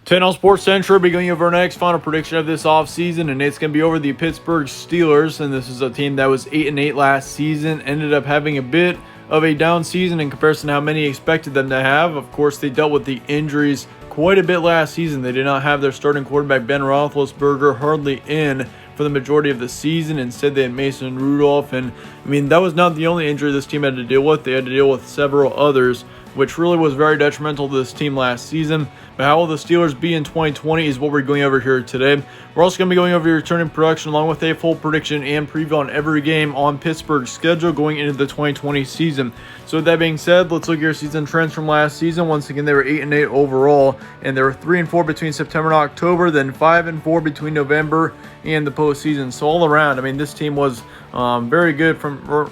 10 on Sports Central, beginning of our next final prediction of this offseason, and it's going to be over the Pittsburgh Steelers. And this is a team that was 8-8 last season, ended up having a bit of a down season in comparison to how many expected them to have. Of course, they dealt with the injuries quite a bit last season. They did not have their starting quarterback, Ben Roethlisberger, hardly in for the majority of the season. Instead, they had Mason Rudolph, and that was not the only injury this team had to deal with. They had to deal with several others, which really was very detrimental to this team last season. But how will the Steelers be in 2020 is what we're going over here today. We're also going to be going over your returning production along with a full prediction and preview on every game on Pittsburgh's schedule going into the 2020 season. So with that being said, let's look at your season trends from last season. Once again, they were 8-8 overall, and they were 3-4 between September and October, then 5-4 between November and the postseason. So all around, this team was very good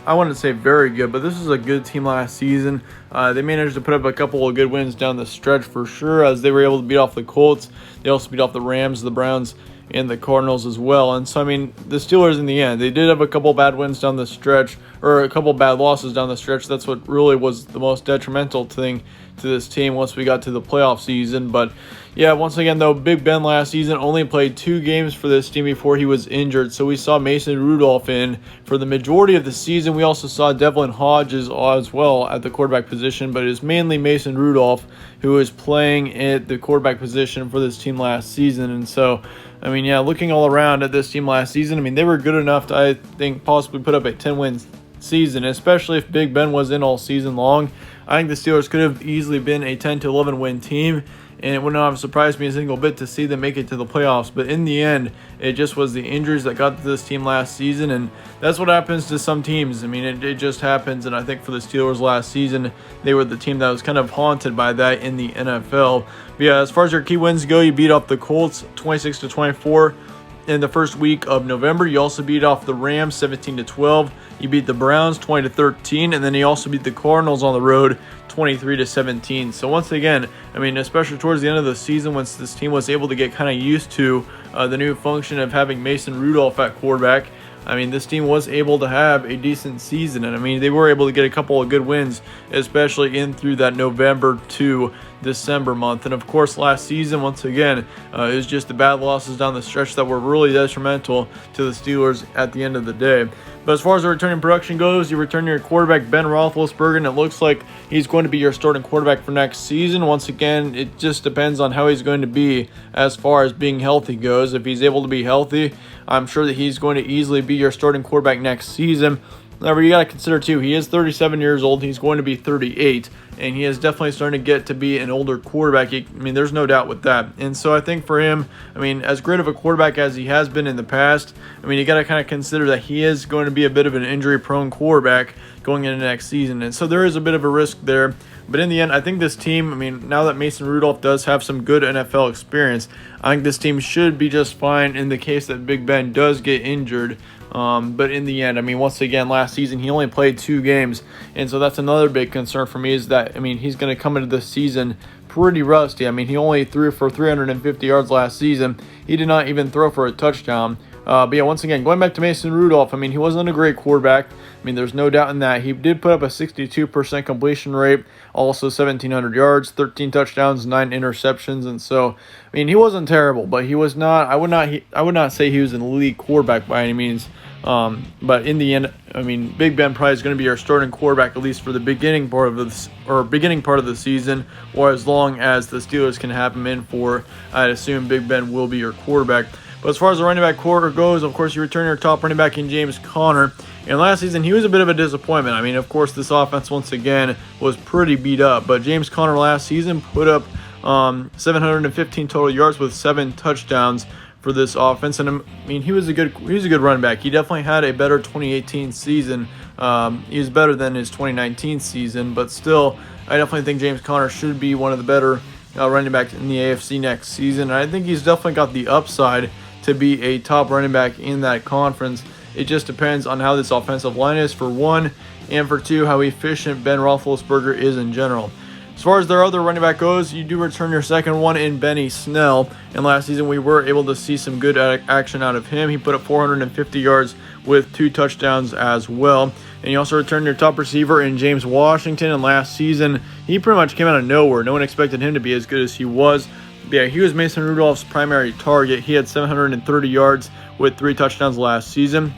I wouldn't say very good, but this is a good team last season. They managed to put up a couple of good wins down the stretch for sure, as they were able to beat off the Colts. They also beat off the Rams, the Browns, and the Cardinals as well. And so, the Steelers in the end, they did have a couple bad wins down the stretch, or a couple bad losses down the stretch. That's what really was the most detrimental thing to this team once we got to the playoff season. But yeah, once again though, Big Ben last season only played 2 games for this team before he was injured. So we saw Mason Rudolph in for the majority of the season. We also saw Devlin Hodges as well at the quarterback position, but it was mainly Mason Rudolph who was playing at the quarterback position for this team last season. And so, looking all around at this team last season, they were good enough to, I think, possibly put up a 10-win season, especially if Big Ben was in all season long. I think the Steelers could have easily been a 10-11 win team, and it would not have surprised me a single bit to see them make it to the playoffs. But in the end, it just was the injuries that got to this team last season, and that's what happens to some teams. It just happens, and I think for the Steelers last season, they were the team that was kind of haunted by that in the NFL. But yeah, as far as your key wins go, you beat off the Colts 26-24. In the first week of November, you also beat off the Rams 17-12. You beat the Browns 20-13, and then you also beat the Cardinals on the road 23-17. So once again, especially towards the end of the season, once this team was able to get kind of used to the new function of having Mason Rudolph at quarterback, this team was able to have a decent season, and they were able to get a couple of good wins, especially in through that November to December month. And of course, last season, once again, it was just the bad losses down the stretch that were really detrimental to the Steelers at the end of the day. But as far as the returning production goes, you return your quarterback Ben Roethlisberger, and it looks like he's going to be your starting quarterback for next season. Once again, it just depends on how he's going to be as far as being healthy goes. If he's able to be healthy, I'm sure that he's going to easily be your starting quarterback next season. However, you got to consider too, he is 37 years old. He's going to be 38, and he is definitely starting to get to be an older quarterback. There's no doubt with that. And so I think for him, as great of a quarterback as he has been in the past, you got to kind of consider that he is going to be a bit of an injury-prone quarterback going into next season. And so there is a bit of a risk there. But in the end, I think this team, now that Mason Rudolph does have some good NFL experience, I think this team should be just fine in the case that Big Ben does get injured. But in the end, once again, last season, he only played 2 games. And so that's another big concern for me is that, he's going to come into this season pretty rusty. He only threw for 350 yards last season. He did not even throw for a touchdown. But yeah, once again, going back to Mason Rudolph, he wasn't a great quarterback. There's no doubt in that. He did put up a 62% completion rate, also 1,700 yards, 13 touchdowns, 9 interceptions. And so, he wasn't terrible, but he was not, I would not say he was an elite quarterback by any means. But in the end, Big Ben probably is going to be our starting quarterback, at least for the beginning part of the season, or as long as the Steelers can have him in for, I'd assume Big Ben will be your quarterback. But as far as the running back core goes, of course, you return your top running back in James Conner. And last season, he was a bit of a disappointment. Of course, this offense, once again, was pretty beat up. But James Conner last season put up 715 total yards with 7 touchdowns for this offense. And he was a good running back. He definitely had a better 2018 season. He was better than his 2019 season. But still, I definitely think James Conner should be one of the better running backs in the AFC next season. And I think he's definitely got the upside to be a top running back in that conference. It just depends on how this offensive line is, for one, and for two, how efficient Ben Roethlisberger is in general. As far as their other running back goes, you do return your second one in Benny Snell. And last season, we were able to see some good action out of him. He put up 450 yards with 2 touchdowns as well. And you also returned your top receiver in James Washington. And last season, he pretty much came out of nowhere. No one expected him to be as good as he was. Yeah, he was Mason Rudolph's primary target. He had 730 yards with 3 touchdowns last season.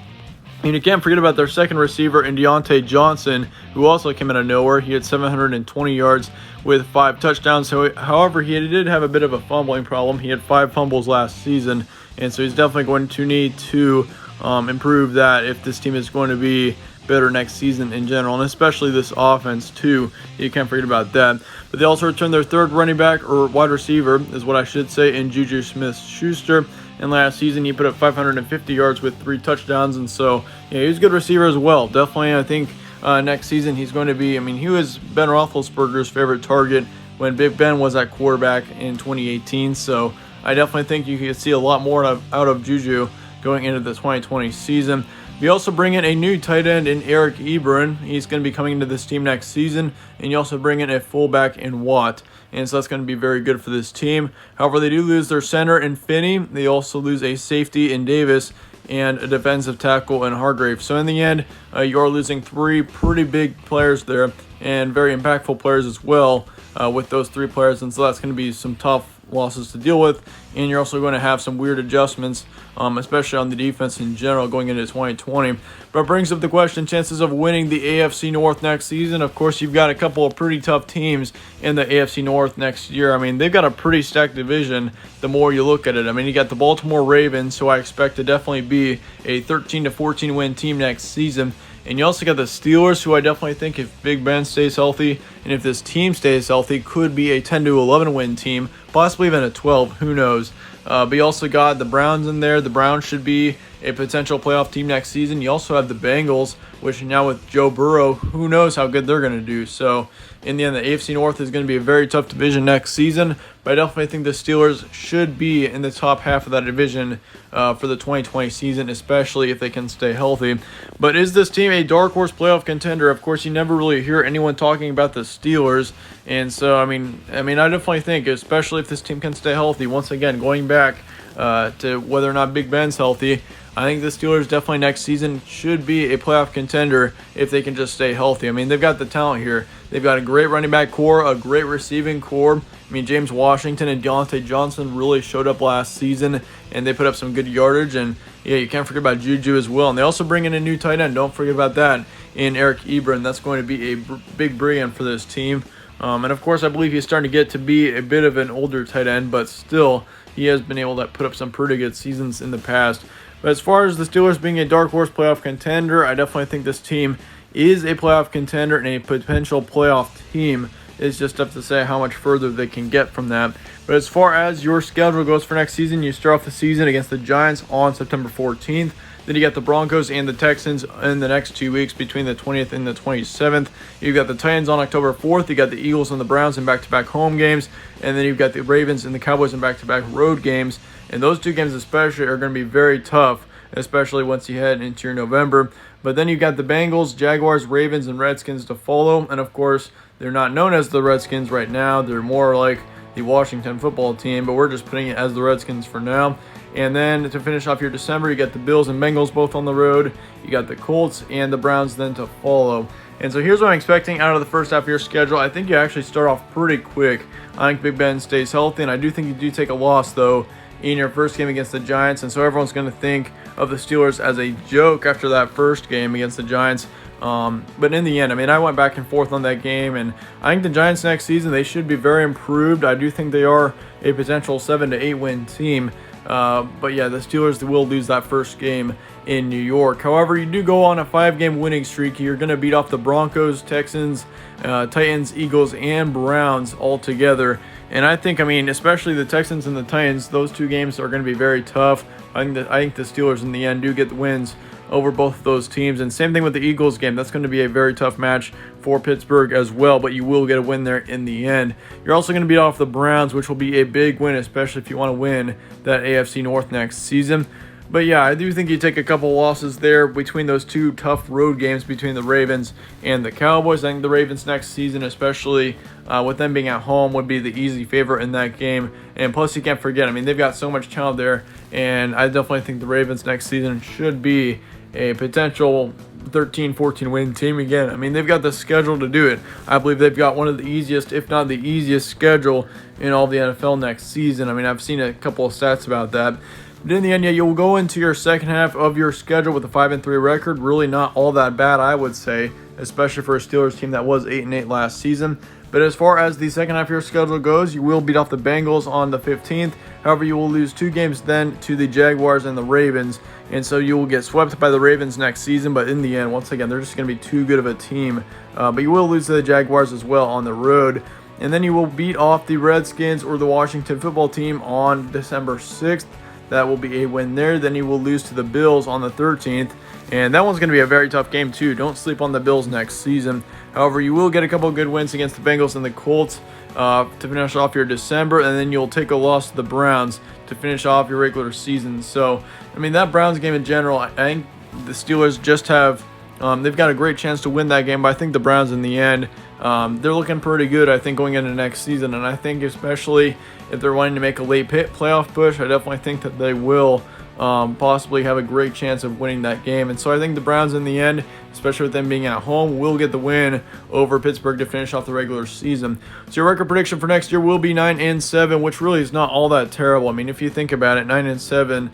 And you can't forget about their second receiver in Deontay Johnson, who also came out of nowhere. He had 720 yards with 5 touchdowns. So, however, he did have a bit of a fumbling problem. He had 5 fumbles last season, and so he's definitely going to need to improve that if this team is going to be better next season in general, and especially this offense too. You can't forget about that. But they also returned their third running back, or wide receiver is what I should say, in Juju Smith-Schuster. And last season he put up 550 yards with 3 touchdowns, and so yeah, he's a good receiver as well. Definitely, I think next season he's going to be, he was Ben Roethlisberger's favorite target when Big Ben was at quarterback in 2018, so I definitely think you could see a lot more out of Juju going into the 2020 season. We also bring in a new tight end in Eric Ebron. He's going to be coming into this team next season. And you also bring in a fullback in Watt. And so that's going to be very good for this team. However, they do lose their center in Finney. They also lose a safety in Davis and a defensive tackle in Hargrave. So in the end, you are losing 3 pretty big players there and very impactful players as well with those 3 players. And so that's going to be some tough losses to deal with, and you're also going to have some weird adjustments, especially on the defense in general going into 2020. But it brings up the question, chances of winning the AFC North next season. Of course, you've got a couple of pretty tough teams in the AFC North next year. They've got a pretty stacked division the more you look at it. You got the Baltimore Ravens, who I expect to definitely be a 13 to 14 win team next season. And you also got the Steelers, who I definitely think, if Big Ben stays healthy and if this team stays healthy, could be a 10 to 11 win team, possibly even a 12, who knows. But you also got the Browns in there. The Browns should be a potential playoff team next season. You also have the Bengals, which now with Joe Burrow, who knows how good they're going to do. So in the end, the AFC North is going to be a very tough division next season. But I definitely think the Steelers should be in the top half of that division for the 2020 season, especially if they can stay healthy. But is this team a dark horse playoff contender? Of course, you never really hear anyone talking about the Steelers. And so, I definitely think, especially if this team can stay healthy, once again, going back to whether or not Big Ben's healthy, I think the Steelers definitely next season should be a playoff contender if they can just stay healthy. They've got the talent here. They've got a great running back core, a great receiving core. James Washington and Deontay Johnson really showed up last season, and they put up some good yardage. And yeah, you can't forget about Juju as well. And they also bring in a new tight end. Don't forget about that in Eric Ebron. That's going to be a big bring-in for this team. And of course, I believe he's starting to get to be a bit of an older tight end, but still, he has been able to put up some pretty good seasons in the past. But as far as the Steelers being a dark horse playoff contender, I definitely think this team is a playoff contender and a potential playoff team. It's just up to say how much further they can get from that. But as far as your schedule goes for next season, you start off the season against the Giants on September 14th. Then you got the Broncos and the Texans in the next 2 weeks between the 20th and the 27th. You've got the Titans on October 4th. You got the Eagles and the Browns in back-to-back home games. And then you've got the Ravens and the Cowboys in back-to-back road games. And those 2 games especially are going to be very tough, especially once you head into your November. But then you've got the Bengals, Jaguars, Ravens, and Redskins to follow. And of course, they're not known as the Redskins right now. They're more like the Washington football team, but we're just putting it as the Redskins for now. And then to finish off your December, you got the Bills and Bengals both on the road. You got the Colts and the Browns then to follow. And so here's what I'm expecting out of the first half of your schedule. I think you actually start off pretty quick. I think Big Ben stays healthy, and I do think you do take a loss, though, in your first game against the Giants. And so everyone's going to think of the Steelers as a joke after that first game against the Giants. But in the end, I went back and forth on that game, and I think the Giants next season, they should be very improved. I do think they are a potential 7 to 8 win team. But yeah, the Steelers will lose that first game in New York. However, you do go on a 5-game winning streak. You're going to beat off the Broncos, Texans, Titans, Eagles, and Browns all together. And I think, especially the Texans and the Titans, those 2 games are going to be very tough. I think the Steelers in the end do get the wins over both of those teams. And same thing with the Eagles game. That's going to be a very tough match for Pittsburgh as well, but you will get a win there in the end. You're also going to beat off the Browns, which will be a big win, especially if you want to win that AFC North next season. But yeah, I do think you take a couple losses there between those 2 tough road games between the Ravens and the Cowboys. I think the Ravens next season, especially with them being at home, would be the easy favorite in that game. And plus, you can't forget, they've got so much talent there, and I definitely think the Ravens next season should be a potential 13-14 win team again. I mean, they've got the schedule to do it. I believe they've got one of the easiest, if not the easiest schedule in all of the NFL next season. I mean, I've seen a couple of stats about that. But in the end, yeah, you'll go into your second half of your schedule with a 5-3 record. Really not all that bad, I would say, especially for a Steelers team that was 8-8 last season. But as far as the second half of your schedule goes, you will beat off the Bengals on the 15th. However, you will lose 2 games then to the Jaguars and the Ravens. And so you will get swept by the Ravens next season. But in the end, once again, they're just going to be too good of a team. But you will lose to the Jaguars as well on the road. And then you will beat off the Redskins or the Washington football team on December 6th. That will be a win there. Then you will lose to the Bills on the 13th. And that one's going to be a very tough game too. Don't sleep on the Bills next season. However, you will get a couple of good wins against the Bengals and the Colts to finish off your December. And then you'll take a loss to the Browns to finish off your regular season. So, I mean, that Browns game in general, I think the Steelers just have they've got a great chance to win that game. But I think the Browns in the end, they're looking pretty good, I think, going into next season. And I think especially if they're wanting to make a late playoff push, I definitely think that they will possibly have a great chance of winning that game. And so I think the Browns in the end, especially with them being at home, will get the win over Pittsburgh to finish off the regular season. So your record prediction for next year will be 9-7, which really is not all that terrible. I mean, if you think about it, 9-7,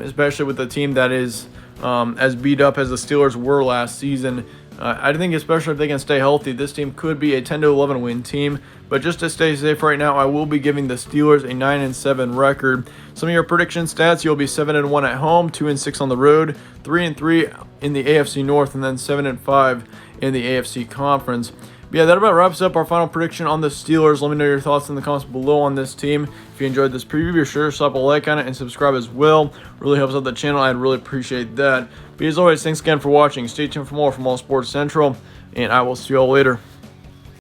especially with a team that is as beat up as the Steelers were last season, I think especially if they can stay healthy, this team could be a 10-11 win team. But just to stay safe right now, I will be giving the Steelers a 9-7 record. Some of your prediction stats: you'll be 7-1 at home, 2-6 on the road, 3-3 in the AFC North, and then 7-5 in the AFC Conference. But yeah, that about wraps up our final prediction on the Steelers. Let me know your thoughts in the comments below on this team. If you enjoyed this preview, be sure to slap a like on it and subscribe as well. Really helps out the channel. I'd really appreciate that. But as always, thanks again for watching. Stay tuned for more from All Sports Central, and I will see you all later.